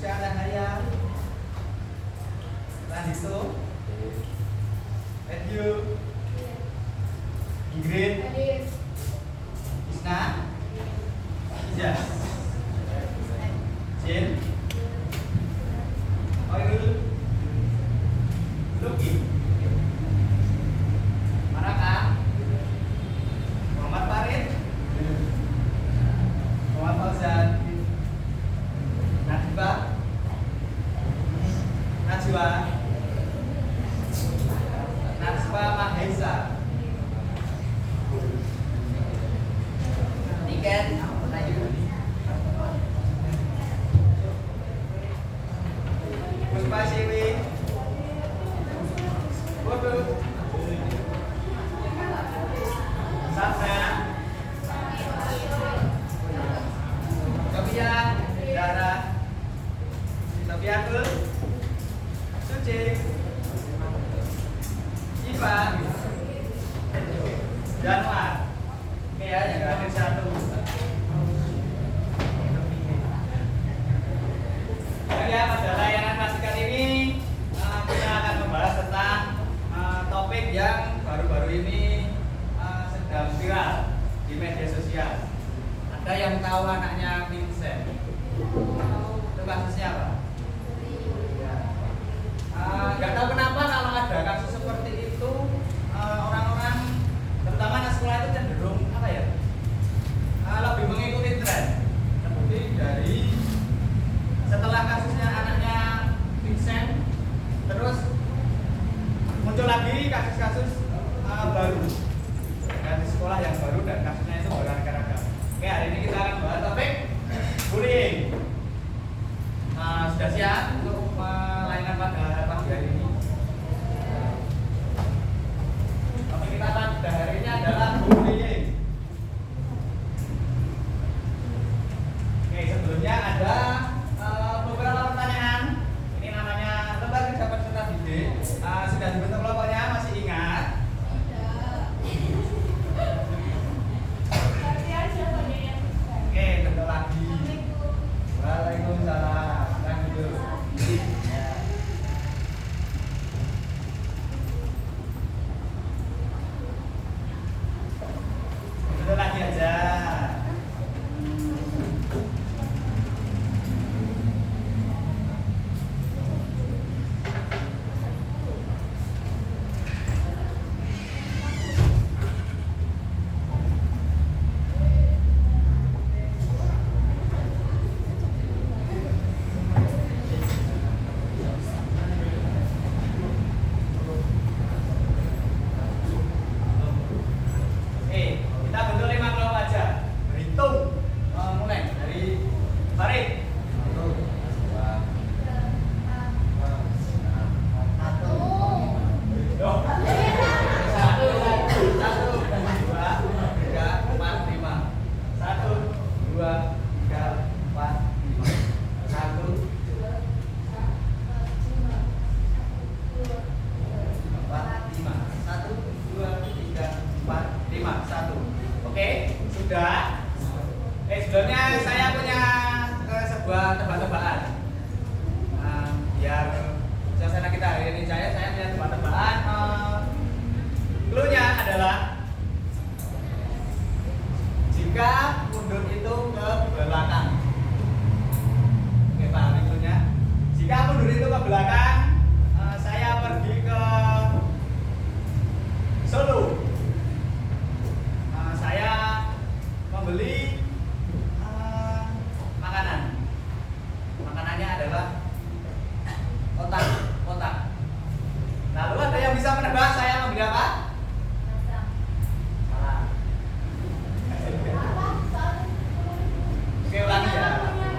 Cahaya, Landito, Edyu, Ingrid, Isna, Ijaz, Jen, Oirul, Luki, Maraka, Muhammad Farid, Muhammad Fauzan, Najwa, Najwa Mahesa, Niken, Puspa Siwi, Bodo, Sabna, Topia, Dara, Topiatul, Suci, Ivan, Januar. Oke ya, yang terakhir satu. Ya, pada layanan masikan ini kita akan membahas tentang topik yang baru-baru ini sedang viral di media sosial. Ada yang tahu anaknya Vincent? Itu kasusnya apa? Nggak tahu kenapa kalau ada kasus seperti itu orang-orang terutama anak sekolah itu cenderung apa ya lebih mengikuti tren. Terbukti dari setelah kasusnya anaknya Vincent, terus muncul lagi kasus-kasus baru dari sekolah yang baru dan kasusnya itu beraneka-ragam. Oke, hari ini kita akan bahas topik bullying. Sudah siap untuk layanan pada pagi hari ini? Topik kita pada hari ini adalah bullying. Oke, sebelumnya ada beberapa pertanyaan. Ini namanya lembaga kerja peserta didik. Sudah dibentuk kelompoknya, masih ingat? Oke, bentuk lagi. Waalaikumsalam. Bentuk lagi aja. Sebelumnya saya punya sebuah tebak-tebakan. Biar suasana kita hari ini saya punya tebak-tebakan. Cluenya adalah jika mundur itu ke belakang. Oke, paham cluenya? Jika mundur itu ke belakang, saya pergi ke Solo. Saya membeli makanannya adalah otak. Lalu ada yang bisa menebak saya membeli apa? Salah. Oke, ulangi ya.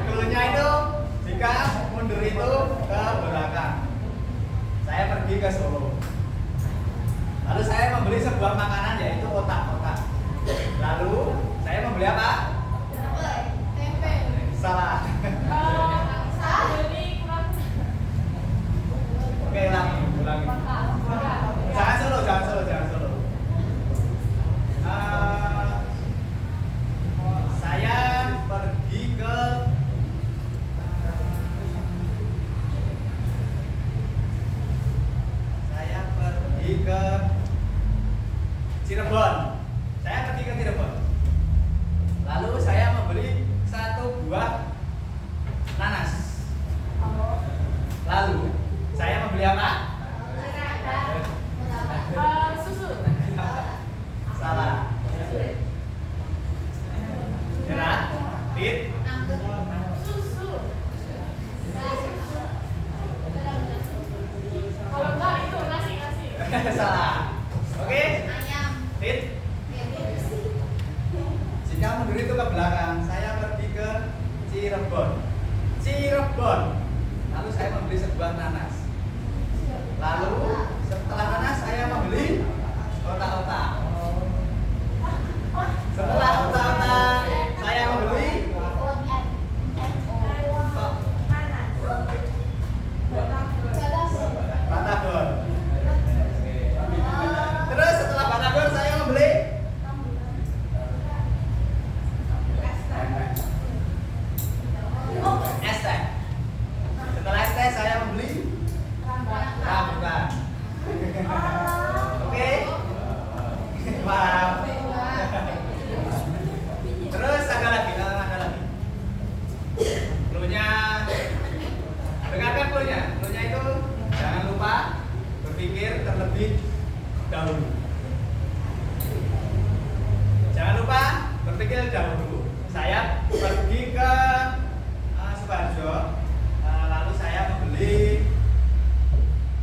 Cluenya itu jika mundur itu ke belakang. Saya pergi ke Solo. Lalu saya membeli sebuah makanan yaitu otak. Lalu saya membeli apa? Tempe. Salah. Oke, ulangi. Jangan solo. Saya pergi ke Salah. Oke? Ayam. Tit. Jika mundur itu ke belakang, saya pergi ke Cirebon. Cirebon. Lalu saya membeli sebuah nanas. Lalu setelah nanas saya membeli otak-otak. Setelah otak-otak saya membeli batagor. Terus setelah batagor saya membeli es teh. Setelah es teh saya membeli rambutan. Oke? Paham? Terus ada lagi. Cluenya, dengarkan cluenya. Cluenya itu jangan lupa berpikir terlebih dahulu. Jangan lupa berpikir dahulu. Saya pergi ke Sukoharjo, lalu saya membeli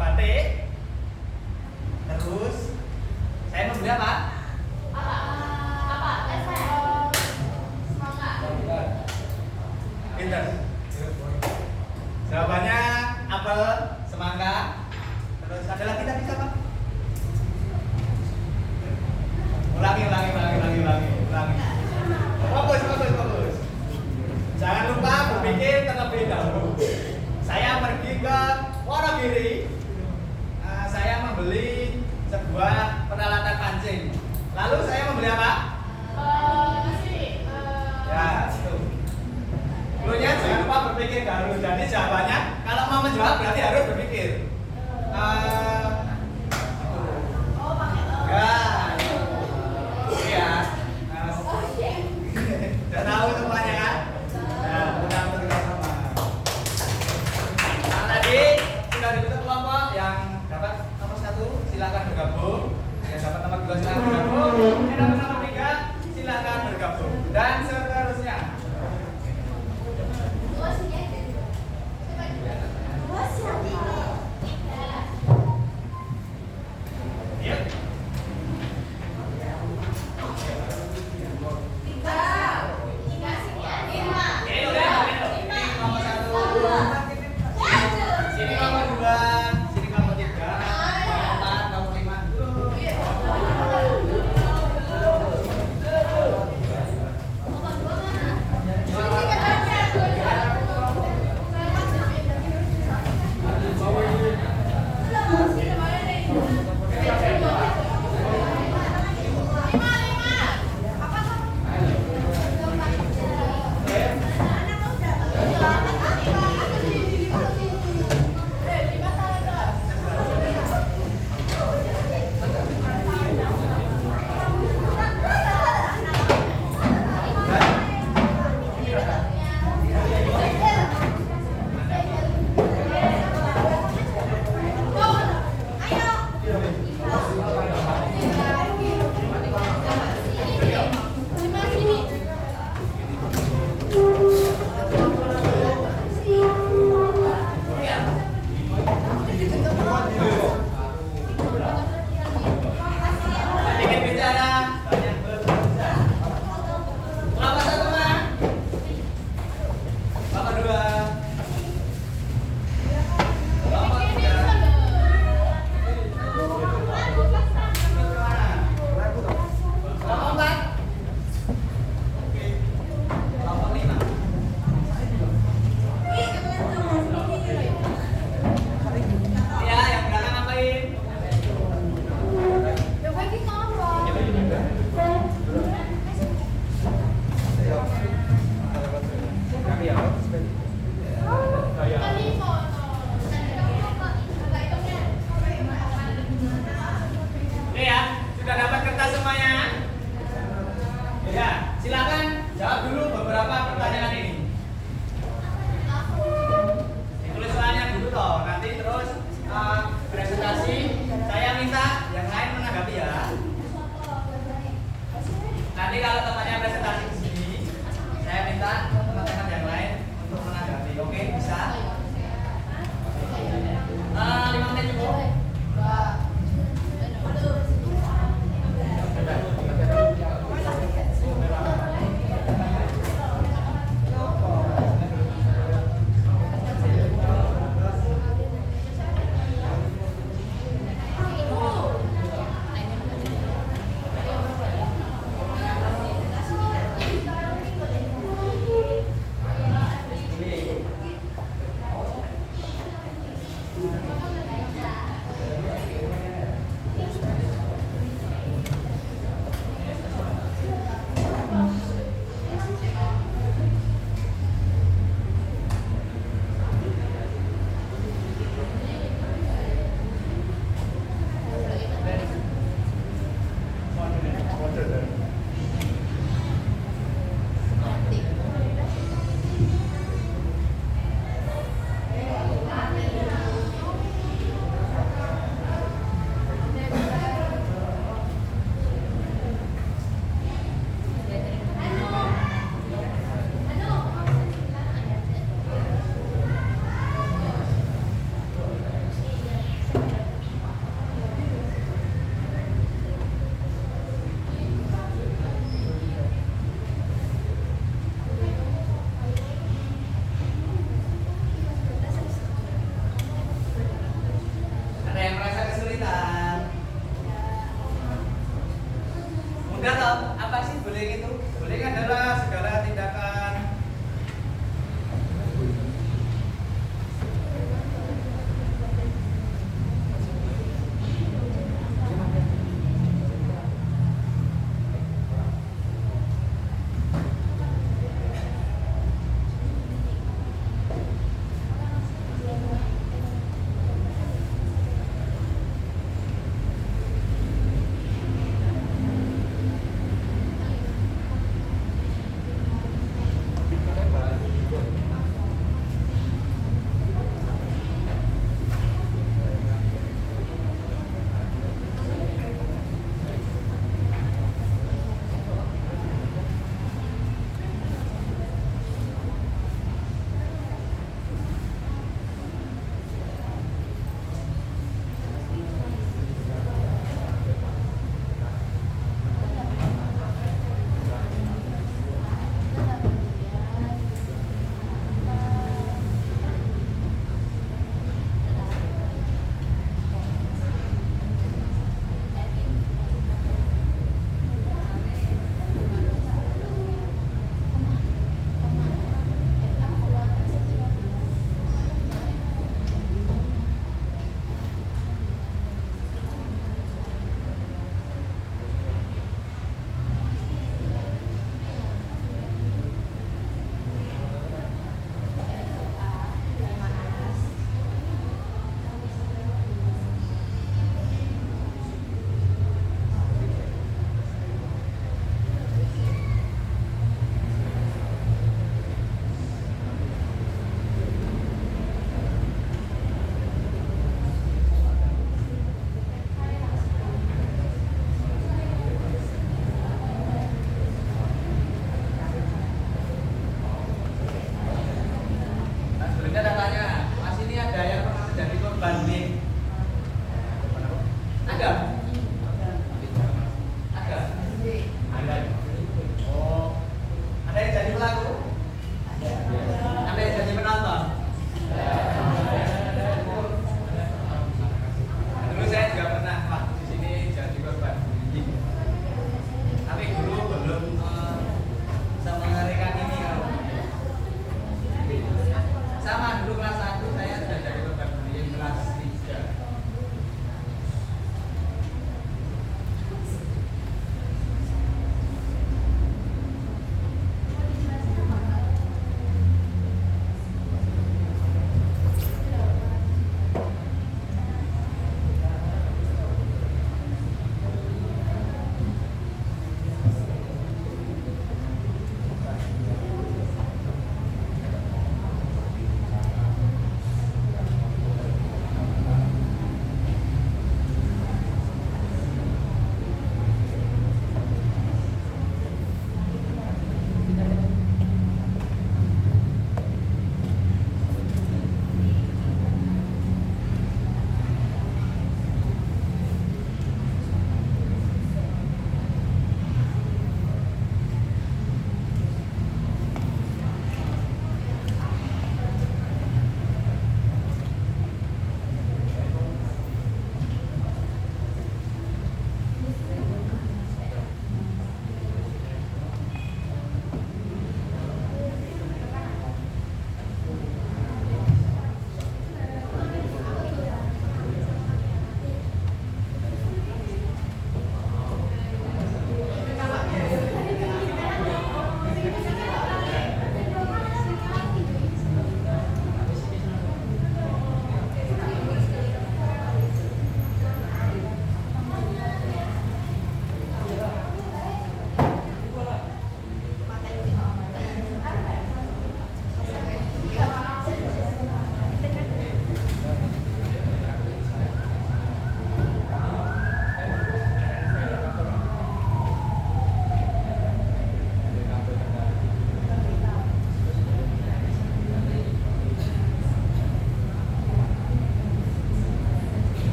batik. Terus saya membeli apa? Pinter. Jawabannya apel, semangka. Terus ada lagi tadi siapa? Ulangi. Fokus. Jangan lupa berpikir terlebih dahulu. Saya pergi ke Wonogiri. Saya membeli sebuah peralatan pancing. Lalu saya membeli apa? Ya, itu. Dulunya jangan lupa berpikir dahulu. Jadi jawabannya kalau mau menjawab berarti harus berpikir. Ya. Sudah tahu semuanya kan? Nah, mudah untuk kita sama. Nah, tadi sudah dibentuk kelompok yang dapat nomor 1 silakan bergabung. Yang dapat nomor 2 silakan bergabung. Yang dapat nomor 3 silakan bergabung. Dan seterusnya.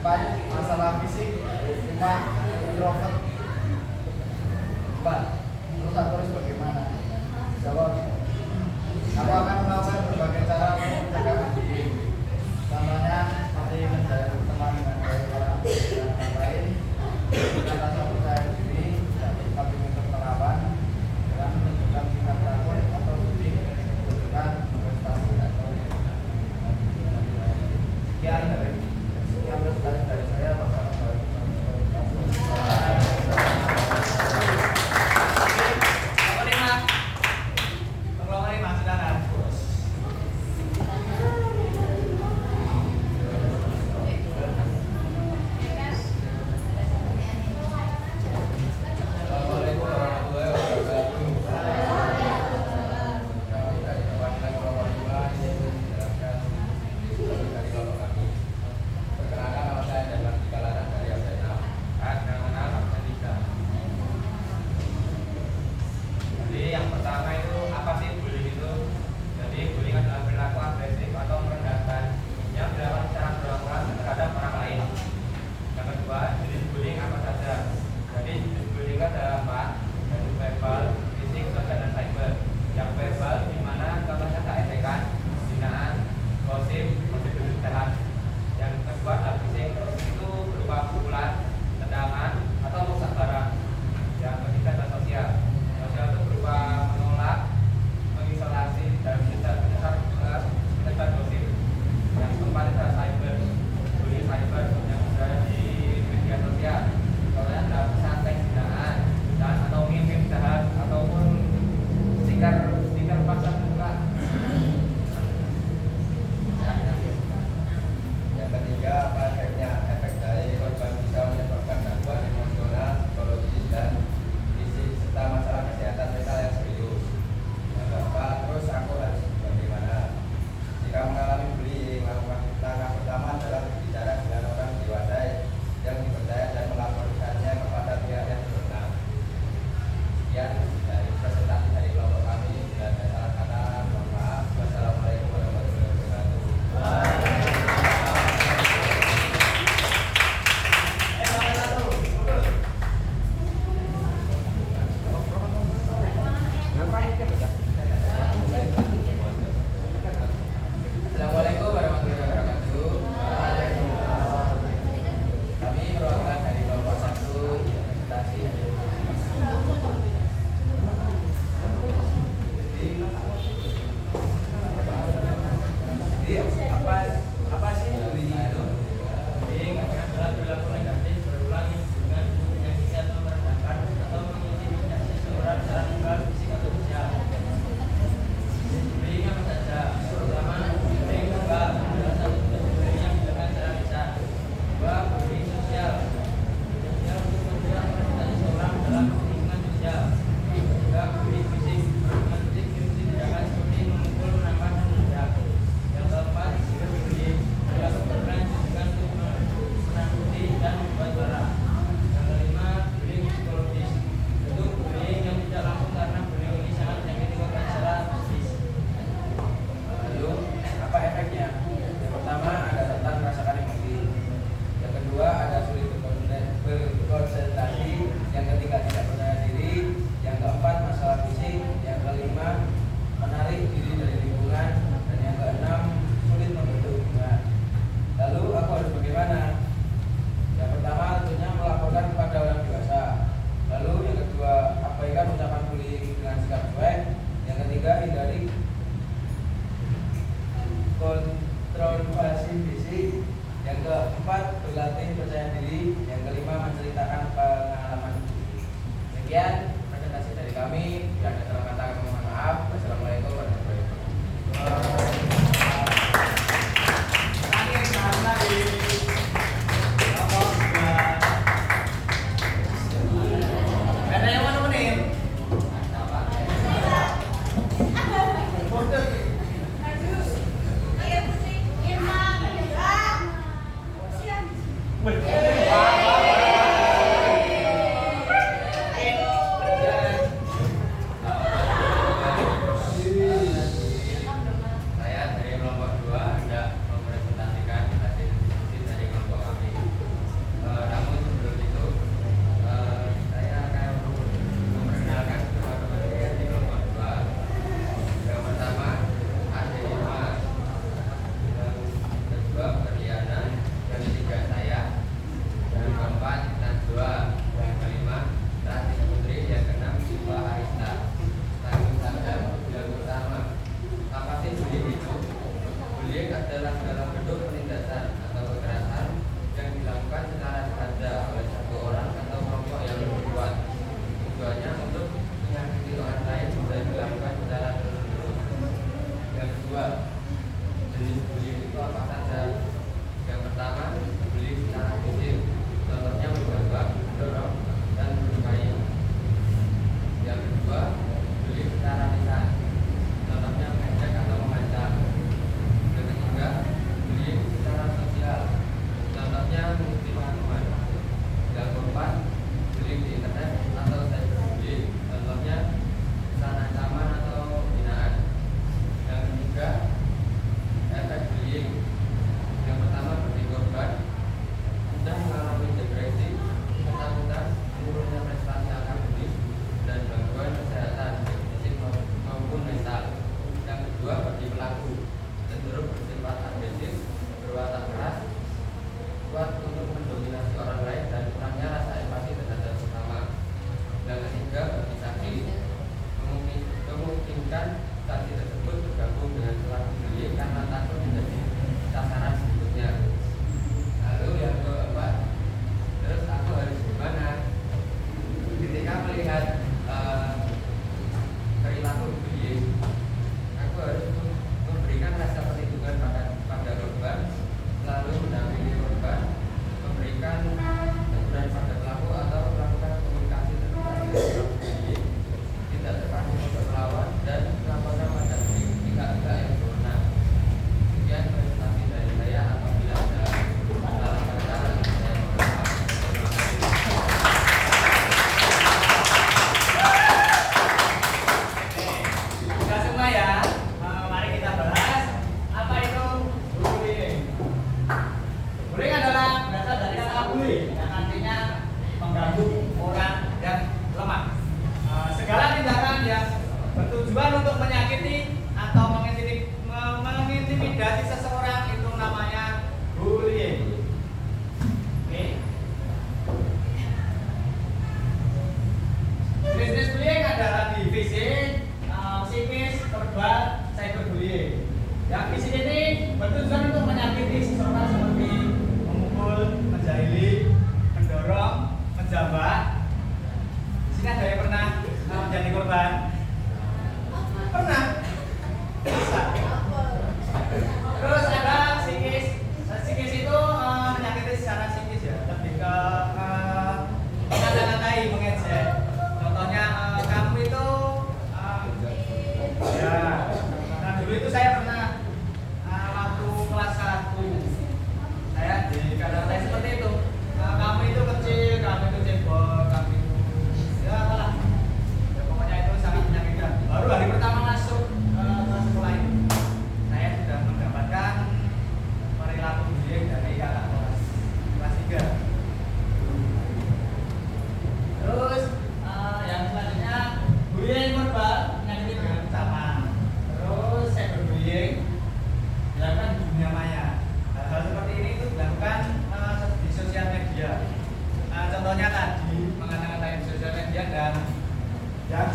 Empat, masalah fisik. Lima, introvert. Empat, terus aku harus bagaimana? Jawab. Aku akan melakukan berbagai cara untuk menjaga diri. Contohnya seperti menjadi teman dengan baik orang lain, kata satu saya diri, tapi untuk penerapan dengan menunjukkan sikap takut atau budi, menunjukkan prestasi atau sekian dari saya. Kontroversi fisik. Yang keempat, berlatih percaya diri. Yang kelima, menceritakan pengalaman. Sekian presentasi dari kami. Bila ada salah kata, kami mohon maaf. Wassalamualaikum warahmatullahi wabarakatuh. Saya dari kelompok 2 hendak mempresentasikan hasil diskusi dari kelompok kami.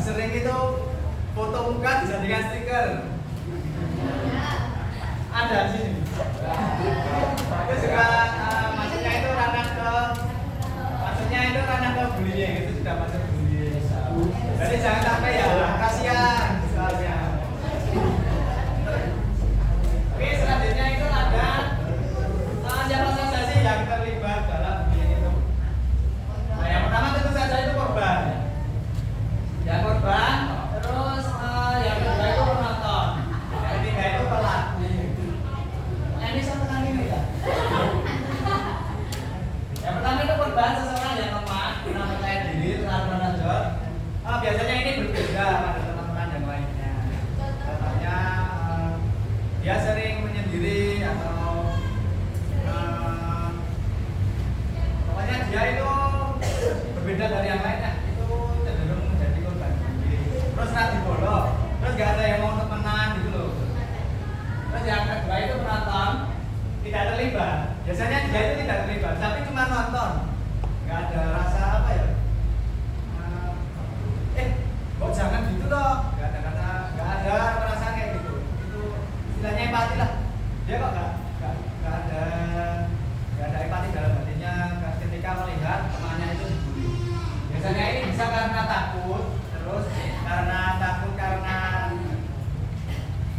sering itu foto muka dijadikan stiker. Ada di sini. Itu juga maksudnya itu ranah ke bullying, itu sudah masuk bullying. Jadi jangan sampai ya, kasihan soalnya. Oke, selanjutnya itu ada siapa saja sih yang terlibat dalam bullying itu. Nah, yang pertama tentu saja itu korban. Ya korban, terus yang kedua itu penonton, yang ketiga itu pelaku. Ini satu kali ini ya. Yang pertama itu korban, seseorang yang lemah, kurang percaya diri, terlalu menonjol. Biasanya ini berbeda pada teman-teman yang lainnya. Contohnya dia sering menyendiri atau pokoknya dia itu berbeda dari yang lainnya. Itu cenderung menjadi korban bullying. Terus nanti bodoh, terus gak ada yang mau temenan gitu loh. Terus yang kedua itu penonton tidak terlibat. Biasanya dia itu tidak terlibat, tapi cuma nonton, nggak ada rasa apa ya? Kok jangan gitu loh, nggak ada perasaan kayak gitu. Itu istilahnya empati lah. Dia kok nggak ada empati dalam hatinya ketika melihat temannya itu dibully. Biasanya ini bisa karena takut, terus karena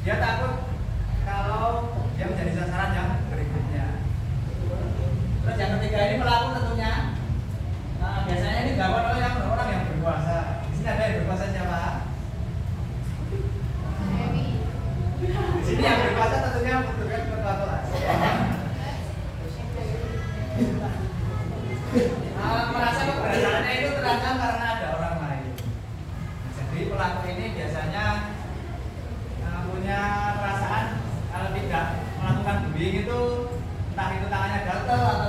dia takut kalau dia menjadi sasaran yang berikutnya. Terus yang ketiga ini pelaku tentunya. Biasanya ini dilakukan oleh orang yang berkuasa. Di sini ada yang berkuasa siapa? Di sini yang berkuasa tentunya membutuhkan peraturan. Merasa keberadaannya itu terancam karena ada orang lain. Jadi pelaku ini biasanya punya perasaan kalau tidak melakukan bullying itu entah itu tangannya gatel atau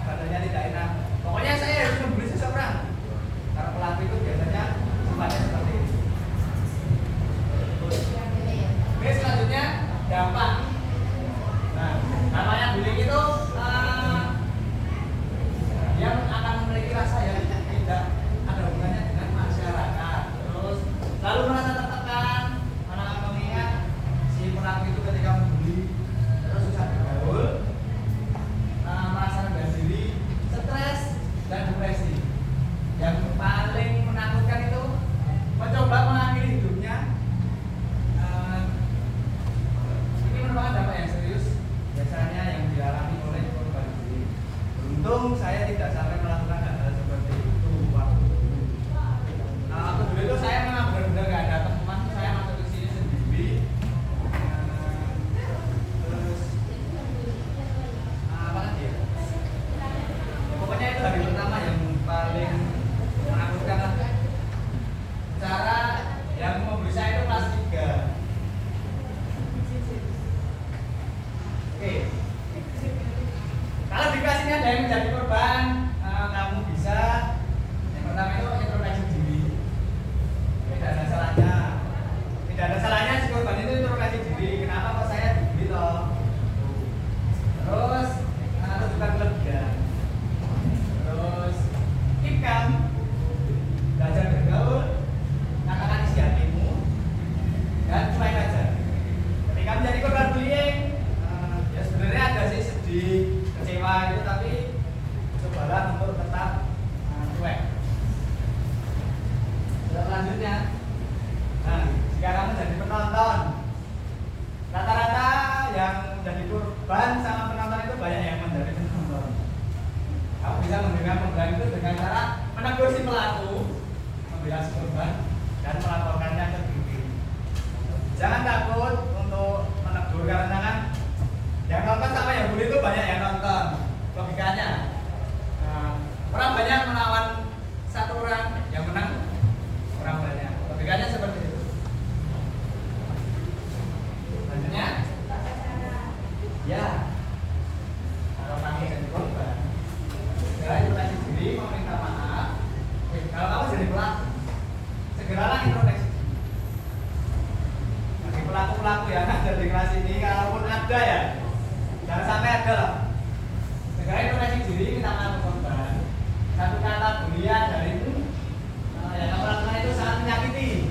badannya tidak enak. Pokoknya saya harus membuli seseorang. Karena pelaku itu biasanya sifatnya seperti ini. Oke, selanjutnya dampak. Nah, namanya bullying itu dia akan memiliki rasa yang tidak ada hubungannya dengan masyarakat. Terus selalu merasa tertekan, mengingat si pelaku itu ketika membuli terus susah bergaul, merasa rendah diri, stres dan depresi. Yang paling menakutkan itu mencoba mengakhiri hidupnya. Ini merupakan dampak yang serius biasanya yang dialami oleh korban bullying. Beruntung saya tidak sampai melakukan hal seperti itu waktu dulu. Waktu dulu itu saya memang benar-benar gak ada teman, saya masuk ke sini sendiri. Terus apa lagi ya? Pokoknya itu hari pertama yang paling menakutkan lah. Cara yang memberi saya itu kelas 3. Oke. Kalau dikasihnya ada yang menjadi korban, kamu bisa yang pertama itu introspeksi diri. Tidak ada salahnya. Tidak ada salahnya si korban itu introspeksi diri. Kenapa kok saya dibully toh? Terus tunjukkan kelebihan. Terus keep calm, belajar bergaul, katakan isi hatimu, dan cuek aja. Ketika menjadi korban bullying, ya sebenarnya ada sih sedih, kecewa itu, tapi cobalah untuk tetap cuek. Selanjutnya, jika kamu jadi penonton, rata-rata yang menjadi korban sama penonton itu banyak yang menjadi penonton. Kamu bisa memberikan pembelajaran itu dengan cara menegur si pelaku, membela si korban, dan melaporkannya ke TV. Jangan takut untuk menegur karena kan yang nonton sama yang bully itu banyak yang nonton. Logikanya, orang banyak melawan satu orang, yang menang orang banyak. Logikanya seperti itu. Selanjutnya, ya, kalau kamu jadi korban, segera introspeksi diri, meminta maaf. Kalau kamu jadi pelaku, segeralah introspeksi diri. Bagi pelaku-pelaku yang ada di kelas ini, kalaupun ada ya, jangan sampai ada lah. Segera introspeksi diri, minta maaf ke korban. Satu kata bulian darimu yang kamu lakukan itu sangat menyakiti.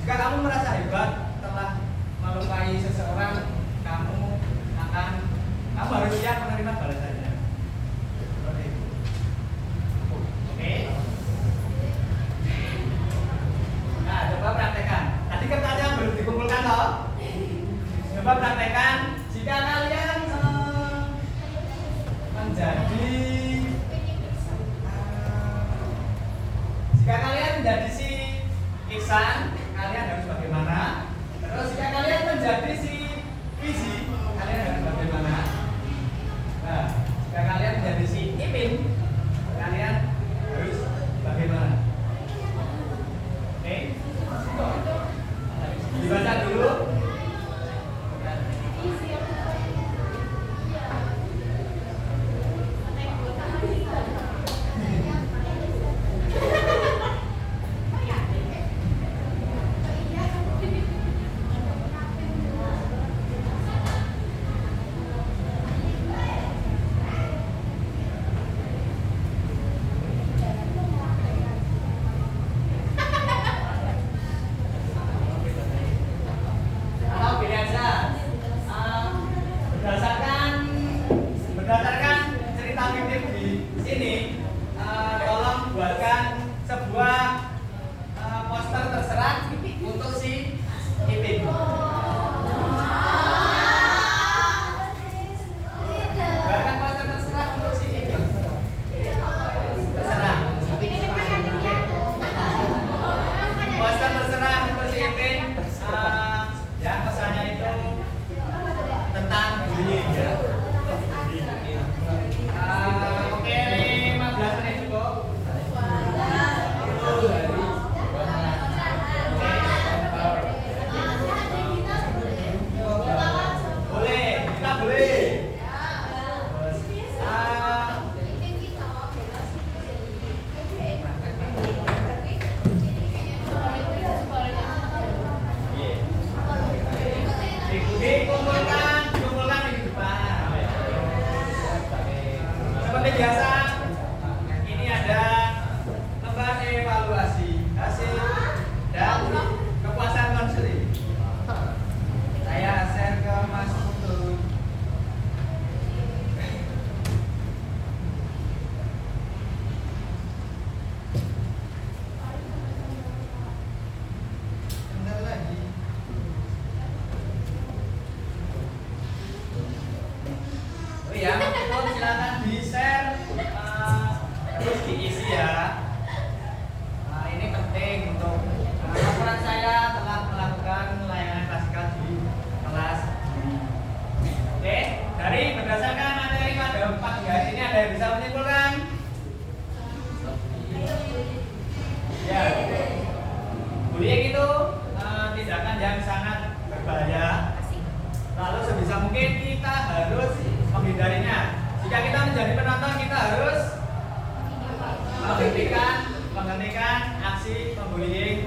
Jika kamu merasa hebat telah melukai seseorang, kamu harus siap menerima balasannya. Seperti itu. Oke. Nah, coba praktekkan. Tadi kertasnya belum dikumpulkan loh. Coba praktekkan. Jika kalian menjadi si Iksan, kalian harus bagaimana? Terus jika kalian menjadi si Fizi, kalian harus bagaimana? Nah, jika kalian menjadi si Ipin, kalian harus bagaimana? Oke? Dibaca dulu. Berdasarkan cerita fiktif di sini, tolong buatkan sebuah poster terserah untuk si Ipin. Buatkan poster terserah untuk si Ipin. Terserah. Poster terserah untuk si Ipin. Ya, pesannya itu tentang bullying ya. Oke, 15 menit cukup. Boleh, kita boleh. Dikumpulkan di depan. Seperti biasa, ini ada lembar evaluasi hasil dan kepuasan konseling. Saya share ke Mas Putu. Bentar lagi. Oh iya, silakan di-share, terus diisi ya. Ini penting untuk laporan saya telah melakukan layanan klasikal di kelas ini. Oke, dari berdasarkan materi pada 4 guys ini ada yang bisa menyimpulkan? Ya, bullying itu tindakan yang sangat berbahaya. Lalu sebisa mungkin kita harus menghindarinya. Jika kita menjadi penonton, kita harus menghentikan aksi pembullying